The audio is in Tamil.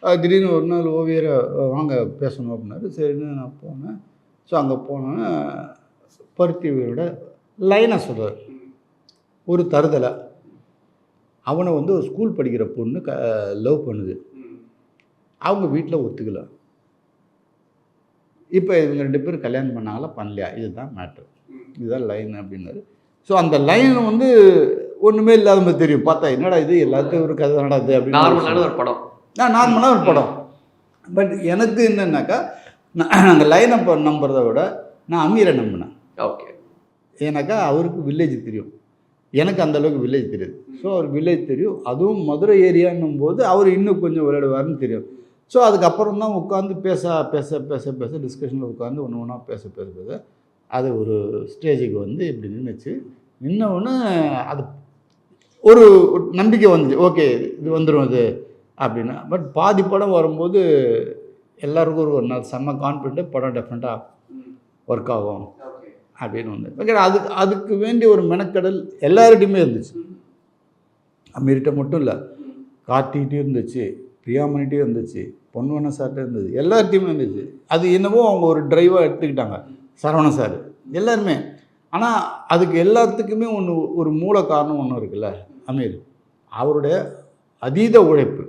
திடீர்னு ஒரு நாள் ஓவியரை வாங்க பேசணும் அப்படின்னாரு. சரின்னு நான் போனேன். ஸோ அங்கே போனோன்னே பருத்திவீரோட லைனை சொல்கிறார். ஒரு தருதலை அவனை வந்து ஒரு ஸ்கூல் படிக்கிற பொண்ணு லவ் பண்ணுது. அவங்க வீட்டில் ஒத்துக்கல. இப்போ இவங்க 2 பேரும் கல்யாணம் பண்ணாங்களா பண்ணலையா, இதுதான் மேட்ரு, இதுதான் லைன் அப்படின்னாரு. ஸோ அந்த லைன் வந்து ஒன்றுமே இல்லாத மாதிரி தெரியும். பார்த்தா என்னடா இது எல்லாத்தையும் ஒரு கதை நடக்குது அப்படின்னு. நார்மலான ஒரு படம். நார்மலான ஒரு படம். பட் எனக்கு என்னன்னாக்கா அந்த லைனை நம்புறதை விட நான் அமீரை நம்பினேன். ஓகே. ஏன்னாக்கா அவருக்கு வில்லேஜ் தெரியும், எனக்கு அந்தளவுக்கு வில்லேஜ் தெரியுது. ஸோ அவர் வில்லேஜ் தெரியும், அதுவும் மதுரை ஏரியான்னும் போது அவர் இன்னும் கொஞ்சம் விளையாடுவார்னு தெரியும். ஸோ அதுக்கப்புறம் தான் உட்காந்து பேச பேச பேச பேச டிஸ்கஷனில் உட்காந்து ஒன்று ஒன்றா பேச பேச பேச அது ஒரு ஸ்டேஜுக்கு வந்து இப்படி நின்றுச்சு. நின்னவுடனே அது ஒரு நம்பிக்கை வந்துச்சு, ஓகே இது வந்துடும் இது அப்படின்னா. பட் பாதி படம் வரும்போது எல்லாருக்கும் ஒரு நாள் செம்ம கான்ஃபிடென்ட்டு படம் டெஃபினட்டாக ஒர்க் ஆகும் அப்படின்னு வந்து அதுக்கு வேண்டிய ஒரு மெனக்கடல் எல்லார்கிட்டையுமே இருந்துச்சு. அமீர்கிட்ட மட்டும் இல்லை, கார்த்திகிட்டையும் இருந்துச்சு, பிரியாமணிகிட்டையும் இருந்துச்சு, பொன்வண்ணன் சார்கிட்ட இருந்தது, எல்லார்ட்டையுமே இருந்துச்சு. அது என்னவோ அவங்க ஒரு டிரைவாக எடுத்துக்கிட்டாங்க, சரவணன் சார் எல்லாருமே. ஆனால் அதுக்கு எல்லாத்துக்குமே ஒரு மூல காரணம் ஒன்று இருக்குல்ல, அமீர் அவருடைய அதீத உழைப்பு.